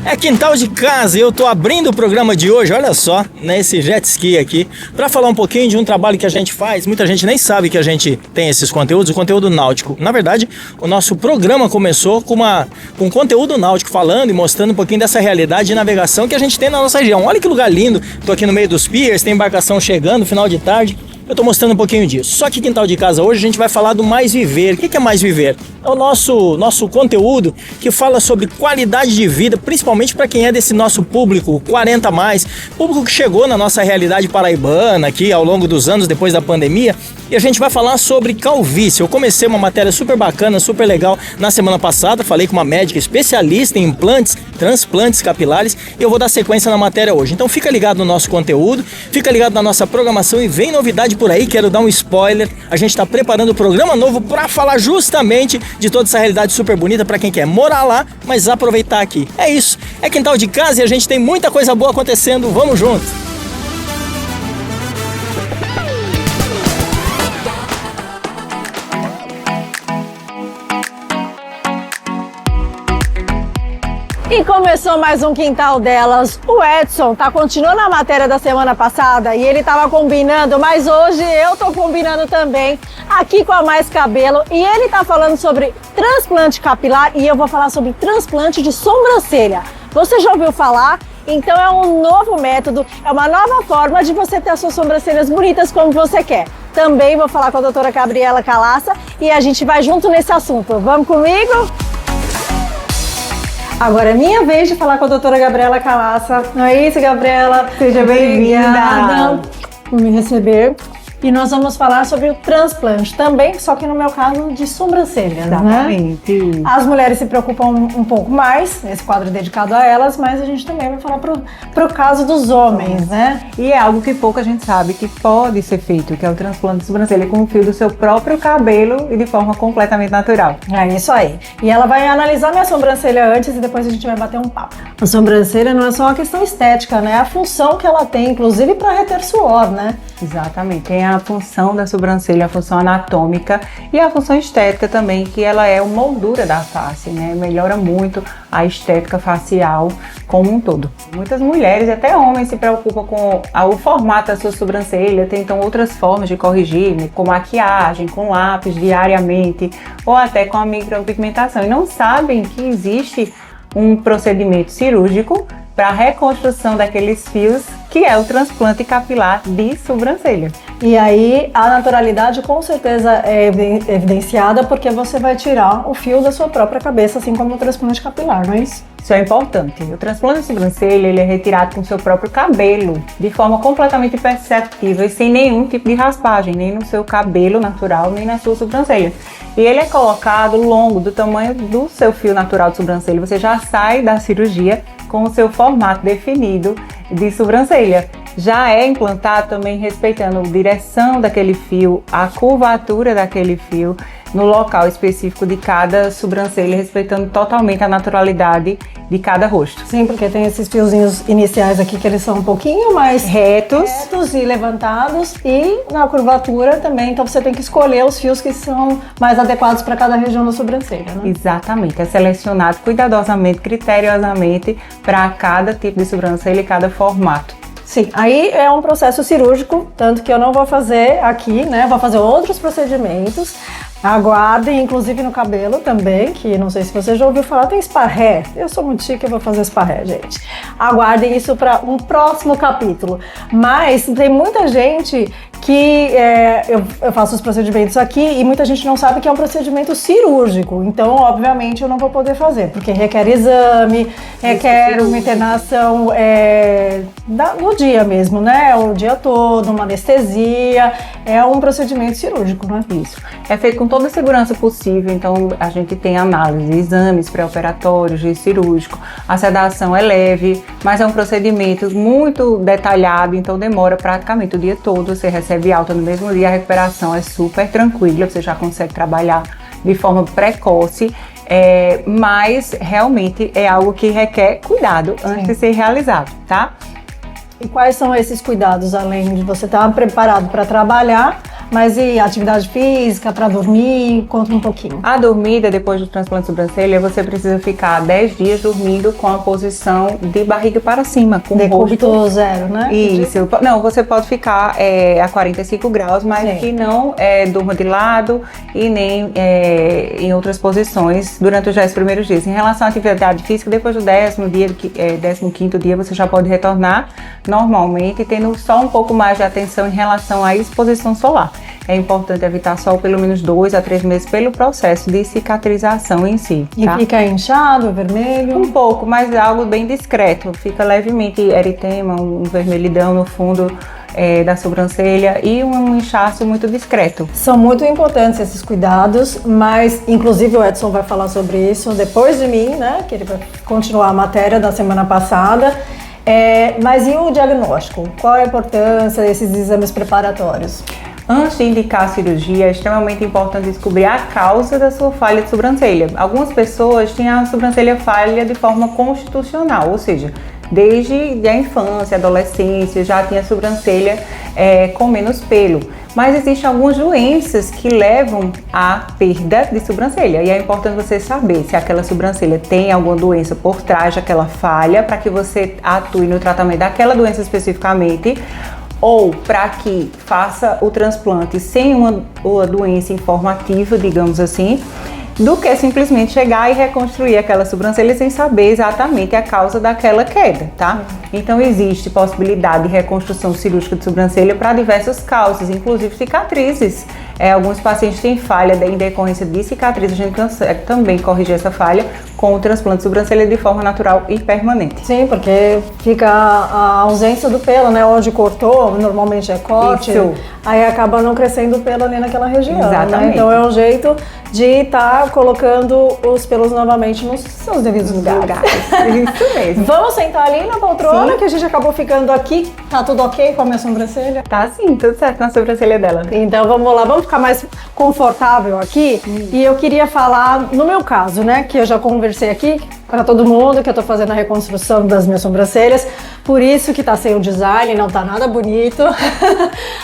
É quintal de casa e eu tô abrindo o programa de hoje, olha só, nesse jet ski aqui, para falar um pouquinho de um trabalho que a gente faz. Muita gente nem sabe que a gente tem esses conteúdos, o conteúdo náutico. Na verdade, o nosso programa começou com conteúdo náutico, falando e mostrando um pouquinho dessa realidade de navegação que a gente tem na nossa região. Olha que lugar lindo, tô aqui no meio dos piers, tem embarcação chegando, final de tarde. Eu tô mostrando um pouquinho disso. Só que quintal de casa hoje a gente vai falar do Mais Viver. O que é Mais Viver? É o nosso conteúdo que fala sobre qualidade de vida, principalmente para quem é desse nosso público 40 mais, público que chegou na nossa realidade paraibana aqui ao longo dos anos depois da pandemia. E a gente vai falar sobre calvície. Eu comecei uma matéria super bacana, super legal na semana passada. Falei com uma médica especialista em implantes, transplantes capilares, e eu vou dar sequência na matéria hoje. Então fica ligado no nosso conteúdo, fica ligado na nossa programação e vem novidade por aí. Quero dar um spoiler, a gente está preparando um programa novo para falar justamente de toda essa realidade super bonita para quem quer morar lá, mas aproveitar aqui. É isso, é quintal de casa e a gente tem muita coisa boa acontecendo, vamos junto! E começou mais um Quintal Delas. O Edson continuando a matéria da semana passada e ele estava combinando, mas hoje eu tô combinando também aqui com a Mais Cabelo e ele tá falando sobre transplante capilar e eu vou falar sobre transplante de sobrancelha. Você já ouviu falar? Então é um novo método, é uma nova forma de você ter as suas sobrancelhas bonitas como você quer. Também vou falar com a doutora Gabriela Calaça e a gente vai junto nesse assunto. Vamos comigo? Agora é minha vez de falar com a doutora Gabriela Calaça. Não é isso, Gabriela? Seja bem-vinda por me receber. E nós vamos falar sobre o transplante também, só que no meu caso de sobrancelha, exatamente, né? As mulheres se preocupam um pouco mais, esse quadro é dedicado a elas, mas a gente também vai falar pro caso dos homens, né? E é algo que pouca gente sabe que pode ser feito, que é o transplante de sobrancelha com o fio do seu próprio cabelo e de forma completamente natural. É isso aí. E ela vai analisar minha sobrancelha antes e depois a gente vai bater um papo. A sobrancelha não é só uma questão estética, né? É a função que ela tem, inclusive para reter suor, né? Exatamente. Tem a função da sobrancelha, a função anatômica e a função estética também, que ela é a moldura da face, né? Melhora muito a estética facial como um todo. Muitas mulheres, até homens, se preocupam com o formato da sua sobrancelha, tentam outras formas de corrigir, né? Com maquiagem, com lápis diariamente ou até com a micropigmentação e não sabem que existe um procedimento cirúrgico para a reconstrução daqueles fios, que é o transplante capilar de sobrancelha. E aí a naturalidade com certeza é evidenciada porque você vai tirar o fio da sua própria cabeça, assim como o transplante capilar, não é isso? Isso é importante. O transplante de sobrancelha ele é retirado com o seu próprio cabelo, de forma completamente imperceptível e sem nenhum tipo de raspagem, nem no seu cabelo natural, nem na sua sobrancelha. E ele é colocado longo do tamanho do seu fio natural de sobrancelha. Você já sai da cirurgia com o seu formato definido de sobrancelha. Já é implantado também respeitando a direção daquele fio, a curvatura daquele fio, no local específico de cada sobrancelha, respeitando totalmente a naturalidade de cada rosto. Sim, porque tem esses fiozinhos iniciais aqui que eles são um pouquinho mais retos e levantados e na curvatura também, então você tem que escolher os fios que são mais adequados para cada região da sobrancelha, né? Exatamente, é selecionado cuidadosamente, criteriosamente para cada tipo de sobrancelha e cada formato. Sim, aí é um processo cirúrgico, tanto que eu não vou fazer aqui, né? Vou fazer outros procedimentos. Aguardem, inclusive no cabelo também, que não sei se você já ouviu falar, tem spa-ré. Eu sou muito chique, eu vou fazer spa-ré, gente. Aguardem isso para um próximo capítulo. Mas tem muita gente que eu faço os procedimentos aqui e muita gente não sabe que é um procedimento cirúrgico. Então, obviamente, eu não vou poder fazer, porque requer exame, requer uma internação no dia mesmo, né? O dia todo, uma anestesia. É um procedimento cirúrgico, não é? Isso. É feito com toda a segurança possível, então a gente tem análise, exames pré-operatórios, de cirúrgico. A sedação é leve, mas é um procedimento muito detalhado, então demora praticamente o dia todo. Você recebe alta no mesmo dia, a recuperação é super tranquila, você já consegue trabalhar de forma precoce, mas realmente é algo que requer cuidado antes de ser realizado, tá? E quais são esses cuidados, além de você estar preparado para trabalhar, Mas e atividade física para dormir? Conta um pouquinho. A dormida depois do transplante de sobrancelha, você precisa ficar 10 dias dormindo com a posição de barriga para cima, com o Decúbito rosto. zero, né? Isso. Não, você pode ficar a 45 graus, mas Sim. que não durma de lado e nem em outras posições durante os 10 primeiros dias. Em relação à atividade física, depois do 15º dia, você já pode retornar normalmente, tendo só um pouco mais de atenção em relação à exposição solar. É importante evitar sol pelo menos 2 a 3 meses pelo processo de cicatrização em si. E Tá? fica inchado, vermelho? Um pouco, mas é algo bem discreto. Fica levemente eritema, um vermelhidão no fundo da sobrancelha e um inchaço muito discreto. São muito importantes esses cuidados, mas inclusive o Edson vai falar sobre isso depois de mim, né? Que ele vai continuar a matéria da semana passada. Mas e o diagnóstico? Qual é a importância desses exames preparatórios? Antes de indicar a cirurgia, é extremamente importante descobrir a causa da sua falha de sobrancelha. Algumas pessoas têm a sobrancelha falha de forma constitucional, ou seja, desde a infância, adolescência, já tinha a sobrancelha com menos pelo. Mas existem algumas doenças que levam à perda de sobrancelha. E é importante você saber se aquela sobrancelha tem alguma doença por trás daquela falha, para que você atue no tratamento daquela doença especificamente, ou para que faça o transplante sem uma doença informativa, digamos assim, do que simplesmente chegar e reconstruir aquela sobrancelha sem saber exatamente a causa daquela queda, tá? Então existe possibilidade de reconstrução cirúrgica de sobrancelha para diversas causas, inclusive cicatrizes. Alguns pacientes têm falha em decorrência de cicatriz, a gente consegue também corrigir essa falha com o transplante de sobrancelha de forma natural e permanente. Sim, porque fica a ausência do pelo, né? Onde cortou, normalmente é corte, Isso. aí acaba não crescendo o pelo ali naquela região. Exatamente. Né? Então é um jeito de estar colocando os pelos novamente nos seus devidos lugares. Isso mesmo. Vamos sentar ali na poltrona, Sim. que a gente acabou ficando aqui. Tá tudo ok com a minha sobrancelha? Tá sim, tudo certo na sobrancelha dela. Então vamos lá, vamos ficar mais confortável aqui. E eu queria falar, no meu caso, né, que eu já conversei aqui para todo mundo, que eu tô fazendo a reconstrução das minhas sobrancelhas, por isso que tá sem o design, não tá nada bonito.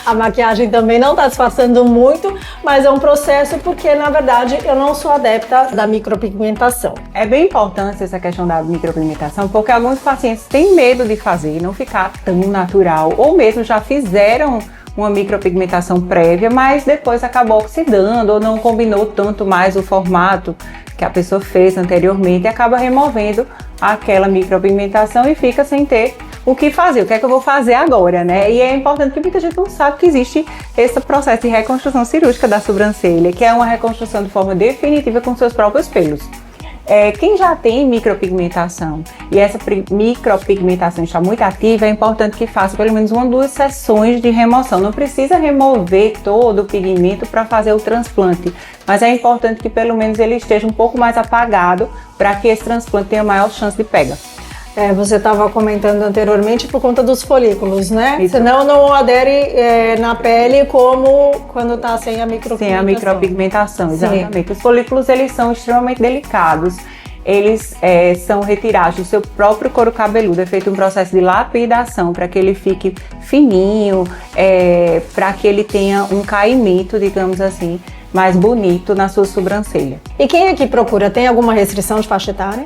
A maquiagem também não tá disfarçando muito, mas é um processo porque, na verdade, eu não sou adepta da micropigmentação. É bem importante essa questão da micropigmentação, porque alguns pacientes têm medo de fazer e não ficar tão natural, ou mesmo já fizeram uma micropigmentação prévia, mas depois acabou oxidando ou não combinou tanto mais o formato que a pessoa fez anteriormente e acaba removendo aquela micropigmentação e fica sem ter o que fazer, o que é que eu vou fazer agora, né? E é importante que muita gente não sabe que existe esse processo de reconstrução cirúrgica da sobrancelha, que é uma reconstrução de forma definitiva com seus próprios pelos. Quem já tem micropigmentação e essa micropigmentação está muito ativa, é importante que faça pelo menos 1 ou 2 sessões de remoção. Não precisa remover todo o pigmento para fazer o transplante, mas é importante que pelo menos ele esteja um pouco mais apagado para que esse transplante tenha maior chance de pega. Você estava comentando anteriormente por conta dos folículos, né? Isso. Senão não adere na pele como quando está sem a micropigmentação. Sem a micropigmentação, exatamente. Sim. Os folículos, eles são extremamente delicados. Eles são retirados do seu próprio couro cabeludo, é feito um processo de lapidação para que ele fique fininho, para que ele tenha um caimento, digamos assim, mais bonito na sua sobrancelha. E quem aqui procura, tem alguma restrição de faixa etária?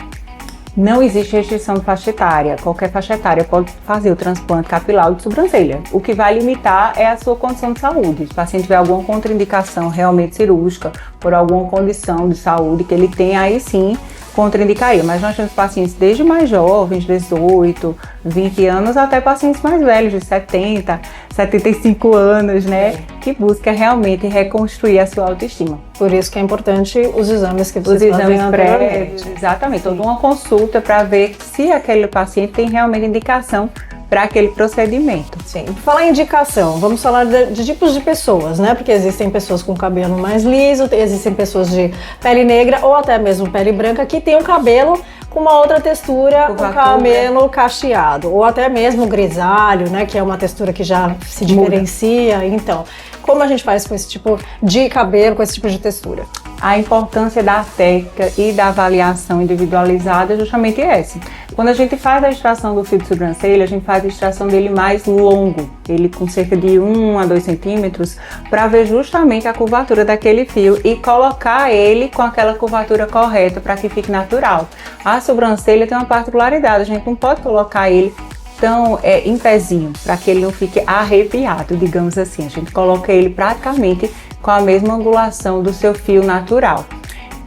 Não existe restrição de faixa etária. Qualquer faixa etária pode fazer o transplante capilar de sobrancelha. O que vai limitar é a sua condição de saúde. Se o paciente tiver alguma contraindicação realmente cirúrgica, por alguma condição de saúde que ele tem, aí sim contraindicaria. Mas nós temos pacientes desde mais jovens, 18, 20 anos, até pacientes mais velhos, de 70, 75 anos, né? Que busca realmente reconstruir a sua autoestima. Por isso que é importante os exames que Os vocês fazem exames prévios, exatamente, toda uma consulta para ver se aquele paciente tem realmente indicação para aquele procedimento. Sim. Falar em indicação, vamos falar de tipos de pessoas, né? Porque existem pessoas com cabelo mais liso, existem pessoas de pele negra ou até mesmo pele branca que tem um cabelo com uma outra textura, um cabelo cacheado, ou até mesmo grisalho, né? Que é uma textura que já se diferencia. Então, como a gente faz com esse tipo de cabelo, com esse tipo de textura? a importância da técnica e da avaliação individualizada é justamente essa. Quando a gente faz a extração do fio de sobrancelha, a gente faz a extração dele mais longo, ele com cerca de 1 a 2 centímetros, para ver justamente a curvatura daquele fio e colocar ele com aquela curvatura correta para que fique natural. A sobrancelha tem uma particularidade, a gente não pode colocar ele tão em pezinho, para que ele não fique arrepiado, digamos assim. A gente coloca ele praticamente com a mesma angulação do seu fio natural.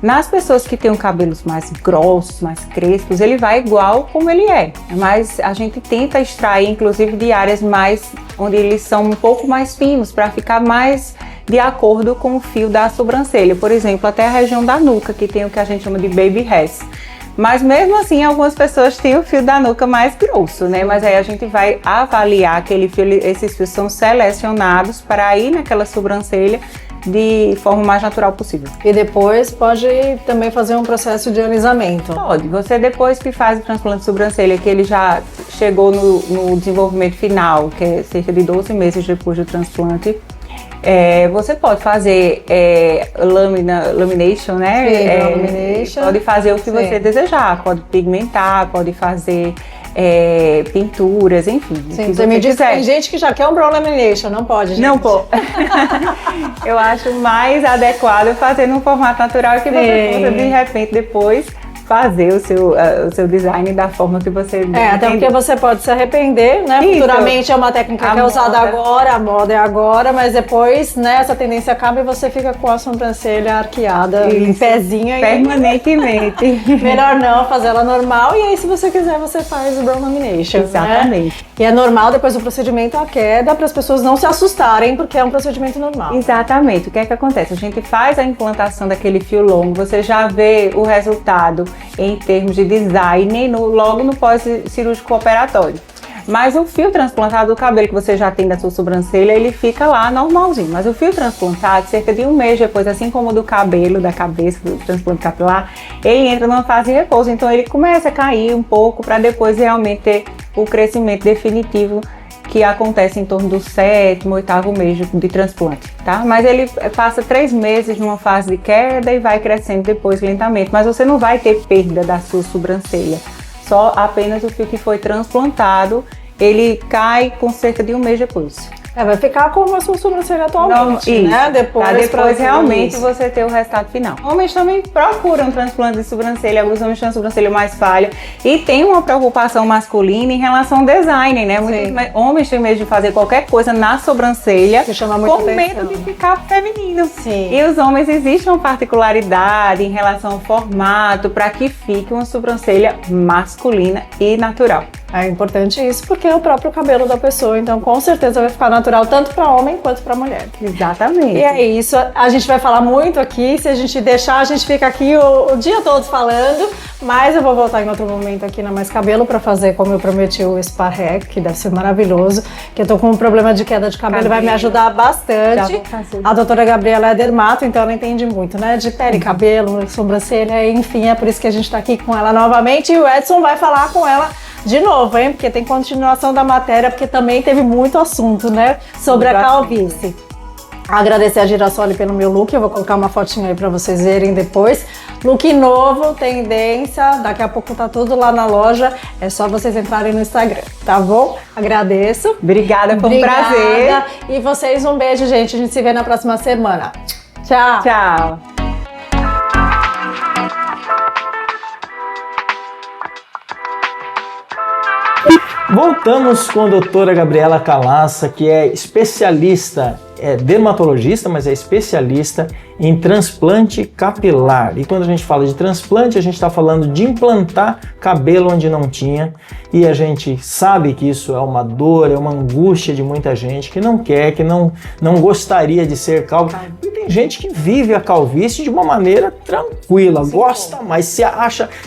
Nas pessoas que têm cabelos mais grossos, mais crespos, ele vai igual como ele é, mas a gente tenta extrair, inclusive, de áreas mais onde eles são um pouco mais finos, para ficar mais de acordo com o fio da sobrancelha. Por exemplo, até a região da nuca, que tem o que a gente chama de baby hairs. Mas mesmo assim, algumas pessoas têm o fio da nuca mais grosso, né? Mas aí a gente vai avaliar aquele fio, esses fios são selecionados para ir naquela sobrancelha de forma mais natural possível. E depois pode também fazer um processo de alisamento. Pode. Você depois que faz o transplante de sobrancelha, que ele já chegou no desenvolvimento final, que é cerca de 12 meses depois do transplante, você pode fazer lamination, né? Sim, lamination. Pode fazer o que você desejar, pode pigmentar, pode fazer pinturas, enfim. Sim, você me disse que tem gente que já quer um brow lamination, não pode, gente. Não pode. Eu acho mais adequado fazer num formato natural que você possa, de repente, depois fazer o seu design da forma que você até porque você pode se arrepender, né? Isso. Futuramente é uma técnica que é usada agora, a moda é agora, mas depois, né, essa tendência acaba e você fica com a sobrancelha arqueada, em pezinha. Permanentemente. Melhor não, fazer ela normal, e aí se você quiser você faz o brow lamination. Exatamente. Né? E é normal depois do procedimento a queda, para as pessoas não se assustarem, porque é um procedimento normal. Exatamente. O que é que acontece? A gente faz a implantação daquele fio longo, você já vê o resultado em termos de design logo no pós-cirúrgico operatório. Mas o fio transplantado do cabelo que você já tem da sua sobrancelha, ele fica lá normalzinho. Mas o fio transplantado, cerca de 1 mês depois, assim como o do cabelo, da cabeça, do transplante capilar, ele entra numa fase de repouso. Então ele começa a cair um pouco para depois realmente ter o crescimento definitivo que acontece em torno do 7º, 8º mês de transplante, tá? Mas ele passa 3 meses numa fase de queda e vai crescendo depois lentamente, mas você não vai ter perda da sua sobrancelha, só apenas o fio que foi transplantado, ele cai com cerca de 1 mês depois. Vai ficar como a sua sobrancelha atualmente, né? Depois realmente você ter o resultado final. Homens também procuram transplante de sobrancelha, alguns homens têm a sobrancelha mais falha e tem uma preocupação masculina em relação ao design, né? Muitos homens têm medo de fazer qualquer coisa na sobrancelha com medo de ficar feminino. Sim. E os homens, existe uma particularidade em relação ao formato para que fique uma sobrancelha masculina e natural. É importante isso porque é o próprio cabelo da pessoa, então com certeza vai ficar natural tanto para homem quanto para mulher. Exatamente. E é isso, a gente vai falar muito aqui, se a gente deixar a gente fica aqui o dia todo falando, mas eu vou voltar em outro momento aqui na Mais Cabelo para fazer como eu prometi o Spa Hack, que deve ser maravilhoso, que eu tô com um problema de queda de cabelo, vai me ajudar bastante. A doutora Gabriela é dermato, então ela entende muito, né, de pele, cabelo, sobrancelha, enfim, é por isso que a gente tá aqui com ela novamente e o Edson vai falar com ela de novo, hein? Porque tem continuação da matéria, porque também teve muito assunto, né? Sobre a calvície. Agradecer a Girassoli pelo meu look, eu vou colocar uma fotinha aí pra vocês verem depois. Look novo, tendência, daqui a pouco tá tudo lá na loja, é só vocês entrarem no Instagram, tá bom? Agradeço. Obrigada, foi um prazer. E vocês, um beijo, gente, a gente se vê na próxima semana. Tchau. Tchau. Voltamos com a doutora Gabriela Calassa, que é especialista, é dermatologista, mas é especialista em transplante capilar. E quando a gente fala de transplante, a gente está falando de implantar cabelo onde não tinha. E a gente sabe que isso é uma dor, é uma angústia de muita gente que não quer, que não gostaria de ser calvo. E tem gente que vive a calvície de uma maneira tranquila, gosta mais,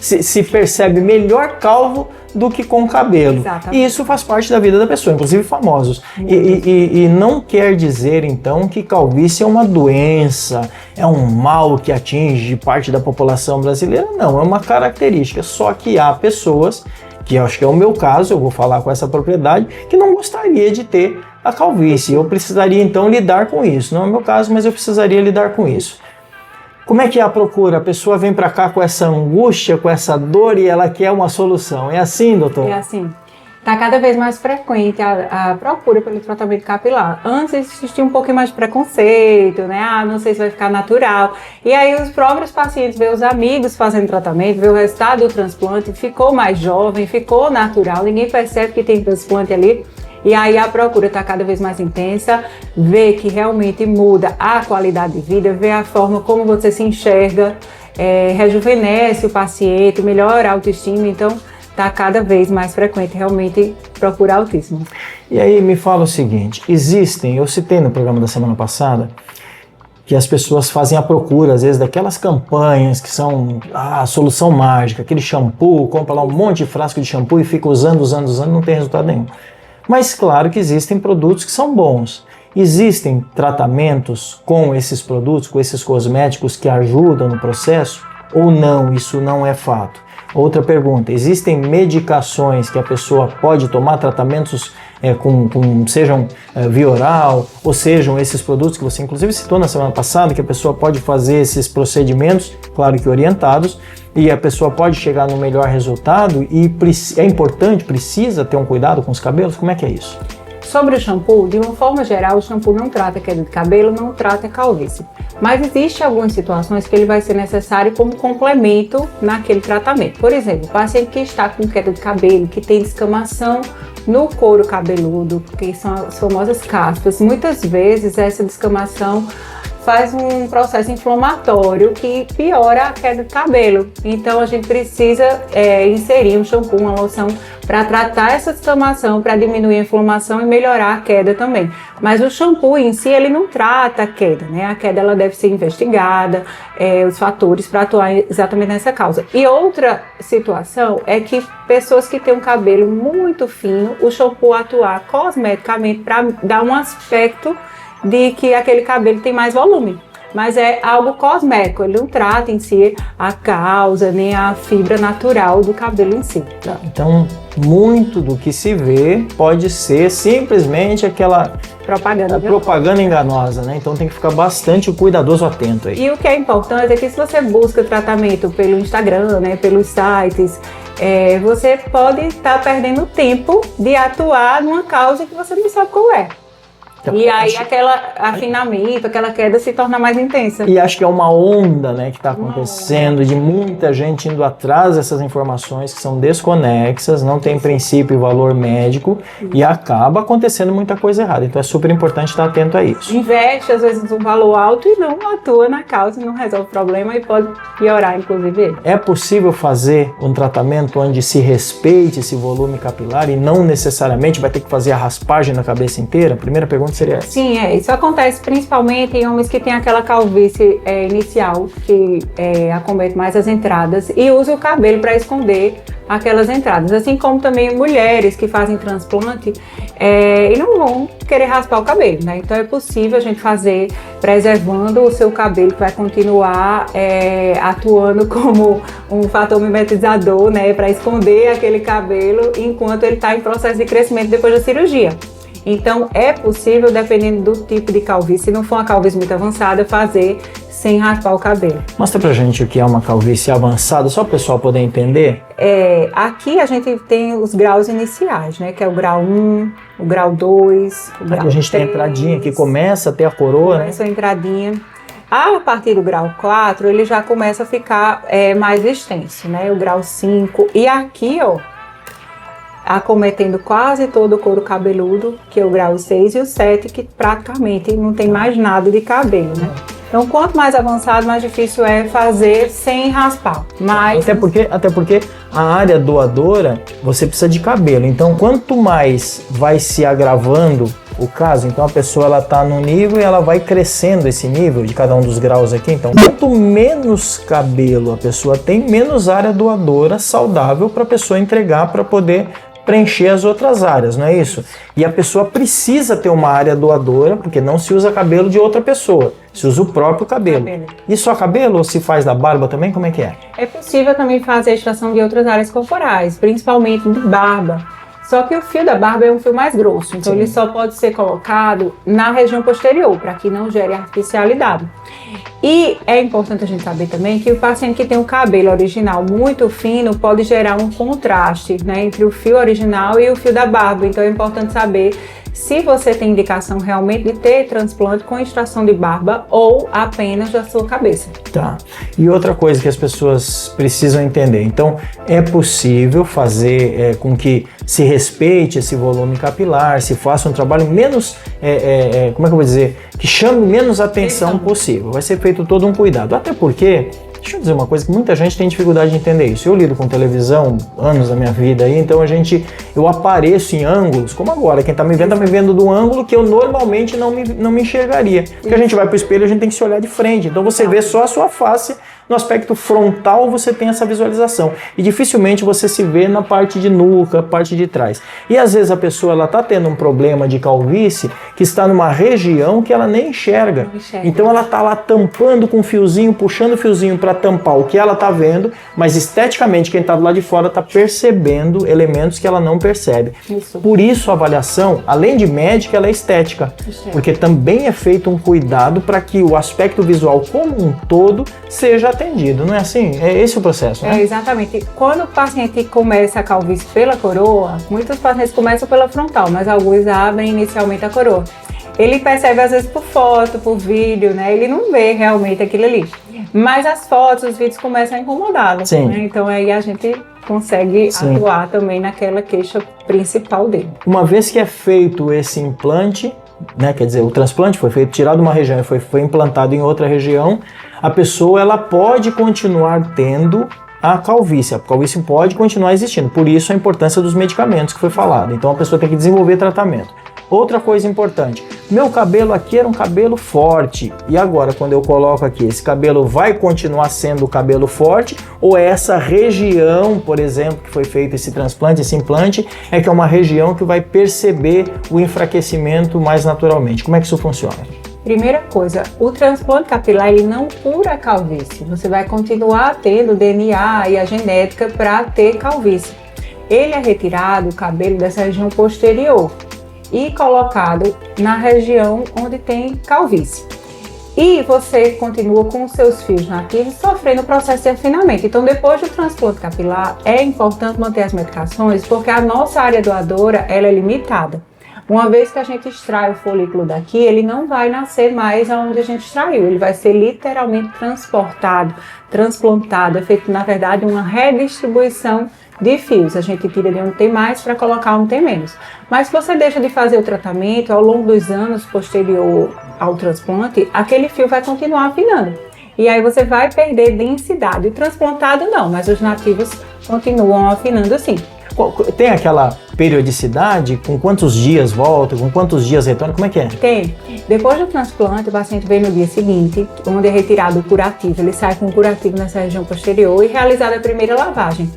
se percebe melhor calvo do que com cabelo. Exatamente. E isso faz parte da vida da pessoa, inclusive famosos. E não quer dizer, então, que calvície é uma doença, é um mal que atinge parte da população brasileira. Não, é uma característica. Só que há pessoas, que eu acho que é o meu caso, eu vou falar com essa propriedade, que não gostaria de ter a calvície. Eu precisaria, então, lidar com isso. Não é o meu caso, mas eu precisaria lidar com isso. Como é que é a procura? A pessoa vem para cá com essa angústia, com essa dor e ela quer uma solução. É assim, doutor? É assim. Está cada vez mais frequente a procura pelo tratamento capilar. Antes existia um pouquinho mais de preconceito, né? Ah, não sei se vai ficar natural. E aí os próprios pacientes veem os amigos fazendo tratamento, vê o resultado do transplante, ficou mais jovem, ficou natural, ninguém percebe que tem transplante ali. E aí a procura está cada vez mais intensa, vê que realmente muda a qualidade de vida, vê a forma como você se enxerga, rejuvenesce o paciente, melhora a autoestima, então está cada vez mais frequente realmente procurar autismo. E aí me fala o seguinte, eu citei no programa da semana passada, que as pessoas fazem a procura, às vezes, daquelas campanhas que são a solução mágica, aquele shampoo, compra lá um monte de frasco de shampoo e fica usando, não tem resultado nenhum. Mas claro que existem produtos que são bons. Existem tratamentos com esses produtos, com esses cosméticos que ajudam no processo? Ou não, isso não é fato? Outra pergunta, existem medicações que a pessoa pode tomar, tratamentos sejam via oral, ou sejam esses produtos que você inclusive citou na semana passada, que a pessoa pode fazer esses procedimentos, claro que orientados, e a pessoa pode chegar no melhor resultado e é importante, precisa ter um cuidado com os cabelos? Como é que é isso? Sobre o shampoo, de uma forma geral, o shampoo não trata queda de cabelo, não trata calvície. Mas existem algumas situações que ele vai ser necessário como complemento naquele tratamento. Por exemplo, o paciente que está com queda de cabelo, que tem descamação no couro cabeludo, que são as famosas caspas, muitas vezes essa descamação faz um processo inflamatório que piora a queda de cabelo. Então a gente precisa inserir um shampoo, uma loção para tratar essa descamação, para diminuir a inflamação e melhorar a queda também. Mas o shampoo em si, ele não trata a queda, né? A queda ela deve ser investigada, os fatores para atuar exatamente nessa causa. E outra situação é que pessoas que têm um cabelo muito fino, o shampoo atuar cosmeticamente para dar um aspecto de que aquele cabelo tem mais volume, mas é algo cosmético, ele não trata em si a causa, nem a fibra natural do cabelo em si. Tá, então, muito do que se vê pode ser simplesmente aquela propaganda enganosa, né? Então tem que ficar bastante cuidadoso, atento aí. E o que é importante é que se você busca tratamento pelo Instagram, né, pelos sites, você pode estar perdendo tempo de atuar numa causa que você não sabe qual é. Então, e aí aquele afinamento, aquela queda se torna mais intensa. E acho que é uma onda, né, que está acontecendo de muita gente indo atrás dessas informações que são desconexas, não tem princípio e valor médico e acaba acontecendo muita coisa errada. Então é super importante estar atento a isso. Investe às vezes um valor alto e não atua na causa, não resolve o problema e pode piorar inclusive ele. É possível fazer um tratamento onde se respeite esse volume capilar e não necessariamente vai ter que fazer a raspagem na cabeça inteira? A primeira pergunta seria essa. Sim, isso acontece principalmente em homens que têm aquela calvície inicial, que acomete mais as entradas e usa o cabelo para esconder aquelas entradas. Assim como também mulheres que fazem transplante e não vão querer raspar o cabelo, né? Então é possível a gente fazer preservando o seu cabelo, que vai continuar atuando como um fator mimetizador, né? Para esconder aquele cabelo enquanto ele está em processo de crescimento depois da cirurgia. Então é possível, dependendo do tipo de calvície, se não for uma calvície muito avançada, fazer sem raspar o cabelo. Mostra pra gente o que é uma calvície avançada, só para o pessoal poder entender. Aqui a gente tem os graus iniciais, né? Que é o grau 1, o grau 2, o grau 3. A gente tem a entradinha que começa até a coroa, né? Essa entradinha. A partir do grau 4, ele já começa a ficar mais extenso, né? O grau 5. E aqui, ó, acometendo quase todo o couro cabeludo, que é o grau 6 e o 7, que praticamente não tem mais nada de cabelo, né? Então, quanto mais avançado, mais difícil é fazer sem raspar. Mas... Até porque a área doadora, você precisa de cabelo. Então, quanto mais vai se agravando o caso, então a pessoa ela tá no nível e ela vai crescendo esse nível de cada um dos graus aqui. Então, quanto menos cabelo a pessoa tem, menos área doadora saudável para a pessoa entregar para poder preencher as outras áreas, não é isso? E a pessoa precisa ter uma área doadora, porque não se usa cabelo de outra pessoa, se usa o próprio cabelo. E só cabelo ou se faz da barba também? Como é que é? É possível também fazer a extração de outras áreas corporais, principalmente de barba. Só que o fio da barba é um fio mais grosso, então ele só pode ser colocado na região posterior, para que não gere artificialidade. E é importante a gente saber também que o paciente que tem um cabelo original muito fino pode gerar um contraste, né, entre o fio original e o fio da barba. Então é importante saber se você tem indicação realmente de ter transplante com extração de barba ou apenas da sua cabeça. Tá. E outra coisa que as pessoas precisam entender. Então, é possível fazer com que se respeite esse volume capilar, se faça um trabalho menos, como é que eu vou dizer, que chame menos atenção possível. Vai ser feito todo um cuidado. Até porque, deixa eu dizer uma coisa que muita gente tem dificuldade de entender isso. Eu lido com televisão anos da minha vida aí, então eu apareço em ângulos, como agora, quem tá me vendo de um ângulo que eu normalmente não me enxergaria. Porque a gente vai pro espelho, a gente tem que se olhar de frente. Então você vê só a sua face. No aspecto frontal você tem essa visualização e dificilmente você se vê na parte de nuca, parte de trás. E às vezes a pessoa ela tá tendo um problema de calvície que está numa região que ela nem enxerga. Então ela tá lá tampando com um fiozinho, puxando o fiozinho para tampar o que ela tá vendo, mas esteticamente quem tá do lado de fora tá percebendo elementos que ela não percebe. Isso. Por isso a avaliação, além de médica, ela é estética, porque também é feito um cuidado para que o aspecto visual como um todo seja atendido, não é assim? É esse o processo, né? Exatamente. Quando o paciente começa a calvície pela coroa, muitos pacientes começam pela frontal, mas alguns abrem inicialmente a coroa. Ele percebe às vezes por foto, por vídeo, né? Ele não vê realmente aquilo ali. Mas as fotos, os vídeos começam a incomodá-lo. Né? Então aí a gente consegue atuar também naquela queixa principal dele. Uma vez que é feito esse implante, né, quer dizer, o transplante foi feito, tirado de uma região e foi implantado em outra região, a pessoa ela pode continuar tendo a calvície pode continuar existindo, por isso a importância dos medicamentos que foi falado. Então a pessoa tem que desenvolver tratamento. Outra coisa importante, meu cabelo aqui era um cabelo forte, e agora quando eu coloco aqui, esse cabelo vai continuar sendo o cabelo forte, ou é essa região, por exemplo, que foi feito esse transplante, esse implante, é que é uma região que vai perceber o enfraquecimento mais naturalmente? Como é que isso funciona? Primeira coisa, o transplante capilar ele não cura a calvície, você vai continuar tendo o DNA e a genética para ter calvície. Ele é retirado, o cabelo dessa região posterior, e colocado na região onde tem calvície. E você continua com os seus fios nativos sofrendo o processo de afinamento. Então, depois do transplante capilar, é importante manter as medicações porque a nossa área doadora ela é limitada. Uma vez que a gente extrai o folículo daqui, ele não vai nascer mais aonde a gente extraiu. Ele vai ser literalmente transportado, transplantado. É feito, na verdade, uma redistribuição de fios. A gente tira de onde tem mais para colocar onde tem menos. Mas se você deixa de fazer o tratamento ao longo dos anos posterior ao transplante, aquele fio vai continuar afinando. E aí você vai perder densidade. O transplantado não, mas os nativos continuam afinando sim. Tem aquela periodicidade? Com quantos dias volta? Com quantos dias retorna? Como é que é? Tem. Depois do transplante, o paciente vem no dia seguinte, onde é retirado o curativo. Ele sai com o curativo nessa região posterior e realizada a primeira lavagem.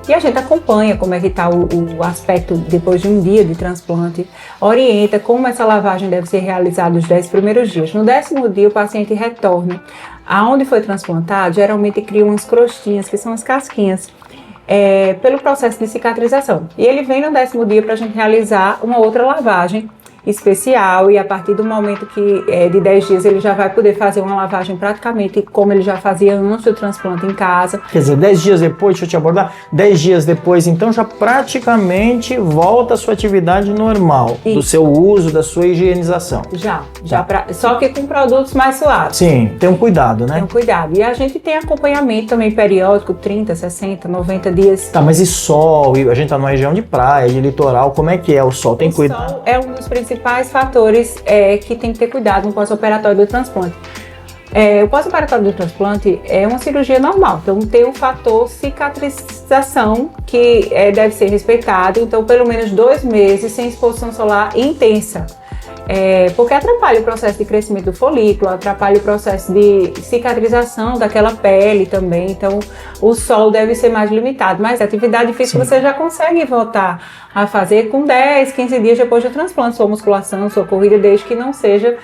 E a gente acompanha como é que está o aspecto depois de um dia de transplante, orienta como essa lavagem deve ser realizada os 10 primeiros dias. No 10º dia, o paciente retorna. Aonde foi transplantado, geralmente cria umas crostinhas, que são as casquinhas, pelo processo de cicatrização. E ele vem no 10º dia para a gente realizar uma outra lavagem especial e a partir do momento que de 10 dias ele já vai poder fazer uma lavagem praticamente como ele já fazia antes do transplante em casa. Quer dizer, 10 dias depois, deixa eu te abordar, 10 dias depois então já praticamente volta a sua atividade normal, do seu uso, da sua higienização. Só que com produtos mais suaves. Sim, tem um cuidado, né? Tem um cuidado. E a gente tem acompanhamento também periódico, 30, 60, 90 dias. Tá, mas e sol? A gente tá numa região de praia, de litoral, como é que é? O sol tem cuidado? O sol é um dos principais fatores que tem que ter cuidado no pós-operatório do transplante. O pós-operatório do transplante é uma cirurgia normal, então tem um fator cicatrização que deve ser respeitado, então pelo menos 2 meses sem exposição solar intensa. Porque atrapalha o processo de crescimento do folículo, atrapalha o processo de cicatrização daquela pele também, então o sol deve ser mais limitado, mas a atividade física você já consegue voltar a fazer com 10, 15 dias depois do transplante, sua musculação, sua corrida, desde que não seja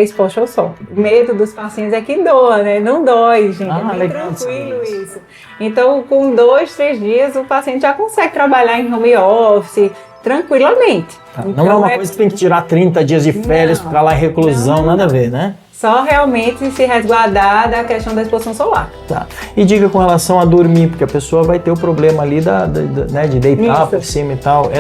exposta ao sol. O medo dos pacientes é que doa, né? Não dói, gente, é bem tranquilo isso. Então com 2, 3 dias o paciente já consegue trabalhar em home office, tranquilamente. Não é uma coisa que tem que tirar 30 dias de férias, ficar lá em reclusão, nada a ver, né? Só realmente se resguardar da questão da exposição solar. Tá. E diga com relação a dormir, porque a pessoa vai ter o problema ali né, de deitar por cima e tal.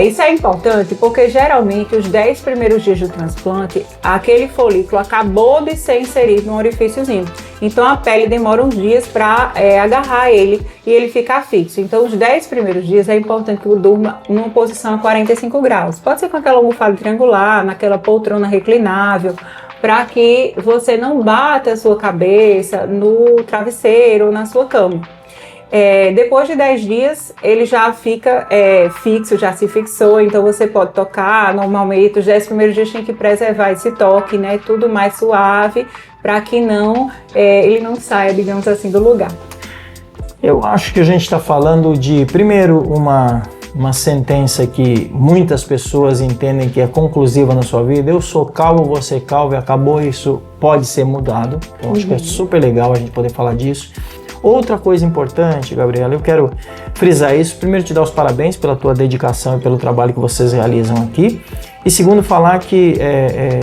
Isso é importante porque geralmente os 10 primeiros dias do transplante, aquele folículo acabou de ser inserido num orifíciozinho. Então a pele demora uns dias para agarrar ele e ele ficar fixo. Então os 10 primeiros dias é importante que eu durma numa posição a 45 graus. Pode ser com aquela almofada triangular, naquela poltrona reclinável, para que você não bata a sua cabeça no travesseiro ou na sua cama. Depois de 10 dias, ele já fica fixo, já se fixou, então você pode tocar normalmente. Os 10 primeiros dias tem que preservar esse toque, né? Tudo mais suave, para que ele não saia, digamos assim, do lugar. Eu acho que a gente está falando de, primeiro, uma sentença que muitas pessoas entendem que é conclusiva na sua vida. Eu sou calvo, você calvo, e acabou, isso pode ser mudado. Então acho que é super legal a gente poder falar disso. Outra coisa importante, Gabriela, eu quero frisar isso. Primeiro, te dar os parabéns pela tua dedicação e pelo trabalho que vocês realizam aqui. E segundo, falar que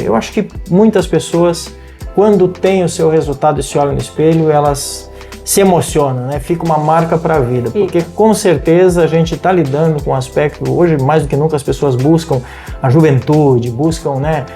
eu acho que muitas pessoas, quando têm o seu resultado e se olham no espelho, elas se emocionam, né? Fica uma marca para a vida. Porque com certeza a gente está lidando com um aspecto, hoje mais do que nunca as pessoas buscam a juventude, buscam, né?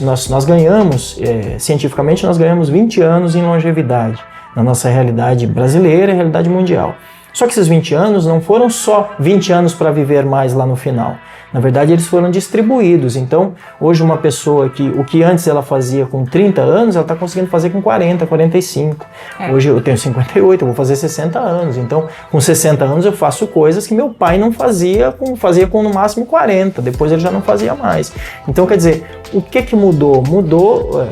Nós ganhamos, cientificamente nós ganhamos 20 anos em longevidade. Na nossa realidade brasileira e realidade mundial. Só que esses 20 anos não foram só 20 anos para viver mais lá no final. Na verdade, eles foram distribuídos. Então, hoje uma pessoa que o que antes ela fazia com 30 anos, ela está conseguindo fazer com 40, 45. Hoje eu tenho 58, eu vou fazer 60 anos. Então, com 60 anos eu faço coisas que meu pai não fazia com no máximo 40. Depois ele já não fazia mais. Então, quer dizer, o que mudou? Mudou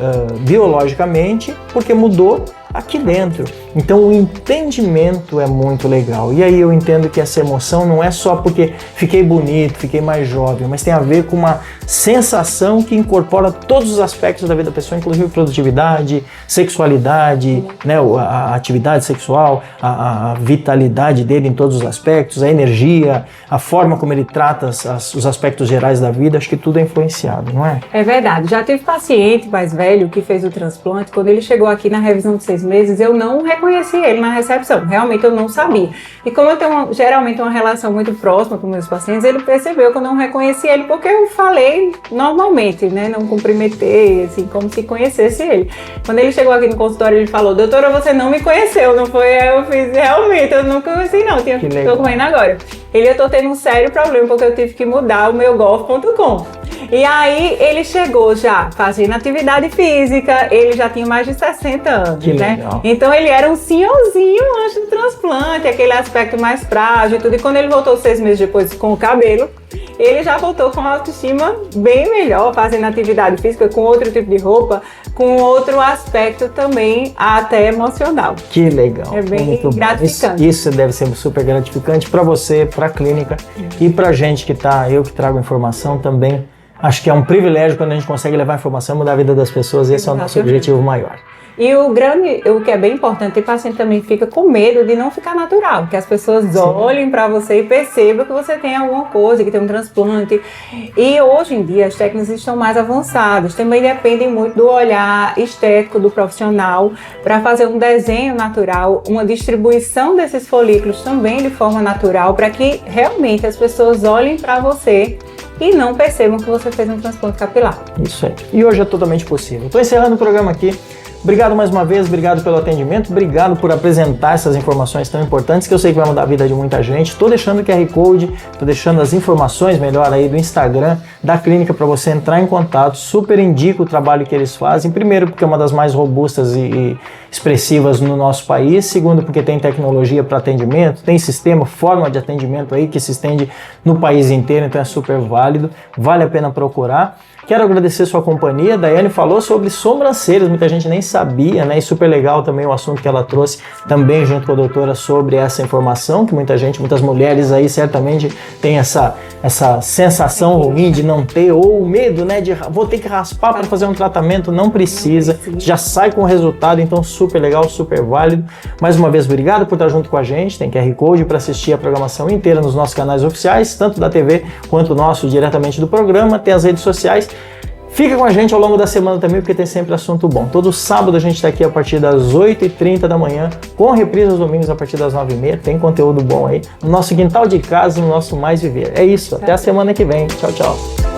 biologicamente, porque mudou aqui dentro. Então o entendimento é muito legal. E aí eu entendo que essa emoção não é só porque fiquei bonito, fiquei mais jovem, mas tem a ver com uma sensação que incorpora todos os aspectos da vida da pessoa, inclusive produtividade, sexualidade, né, a atividade sexual, a vitalidade dele em todos os aspectos, a energia, a forma como ele trata os aspectos gerais da vida. Acho que tudo é influenciado, não é? É verdade. Já tive paciente mais velho que fez o transplante. Quando ele chegou aqui na revisão de 6 meses, eu não reconheci ele na recepção. Realmente eu não sabia. E como eu tenho geralmente uma relação muito próxima com meus pacientes, ele percebeu que eu não reconheci ele porque eu falei normalmente, né? Não cumprimentei, assim, como se conhecesse ele. Quando ele chegou aqui no consultório, ele falou: doutora, você não me conheceu, não foi? Eu fiz, realmente, eu não conheci não, tô comendo agora. Eu tô tendo um sério problema porque eu tive que mudar o meu golf.com. E aí ele chegou já fazendo atividade física, ele já tinha mais de 60 anos, né? Legal. Então ele era um senhorzinho antes do transplante, aquele aspecto mais frágil e tudo. E quando ele voltou 6 meses depois com o cabelo, ele já voltou com a autoestima bem melhor, fazendo atividade física, com outro tipo de roupa, com outro aspecto também até emocional. Que legal. É bem gratificante. Isso deve ser super gratificante para você, para a clínica e para a gente que tá, eu que trago informação também. Acho que é um privilégio quando a gente consegue levar informação e mudar a vida das pessoas. Esse é o nosso objetivo maior. E o que é bem importante, o paciente também fica com medo de não ficar natural, que as pessoas olhem para você e percebam que você tem alguma coisa, que tem um transplante. E hoje em dia as técnicas estão mais avançadas, também dependem muito do olhar estético do profissional para fazer um desenho natural, uma distribuição desses folículos também de forma natural, para que realmente as pessoas olhem para você e não percebam que você fez um transplante capilar. Isso aí. E hoje é totalmente possível. Estou encerrando o programa aqui. Obrigado mais uma vez, obrigado pelo atendimento, obrigado por apresentar essas informações tão importantes que eu sei que vai mudar a vida de muita gente. Estou deixando o QR Code, estou deixando as informações melhor aí do Instagram da clínica para você entrar em contato. Super indico o trabalho que eles fazem. Primeiro, porque é uma das mais robustas e expressivas no nosso país. Segundo, porque tem tecnologia para atendimento, tem sistema, forma de atendimento aí que se estende no país inteiro, então é super válido, vale a pena procurar. Quero agradecer sua companhia. Daiane falou sobre sobrancelhas, muita gente nem sabia, né? E super legal também o assunto que ela trouxe também junto com a doutora sobre essa informação, que muitas mulheres aí certamente têm essa sensação ruim de não ter, ou o medo, né? De vou ter que raspar para fazer um tratamento, não precisa, já sai com o resultado, então super legal, super válido. Mais uma vez, obrigado por estar junto com a gente, tem QR Code para assistir a programação inteira nos nossos canais oficiais, tanto da TV quanto o nosso diretamente do programa, tem as redes sociais. Fica com a gente ao longo da semana também, porque tem sempre assunto bom. Todo sábado a gente está aqui a partir das 8h30 da manhã, com reprise aos domingos a partir das 9h30. Tem conteúdo bom aí no nosso quintal de casa, no nosso Mais Viver. É isso, até a semana que vem. Tchau, tchau.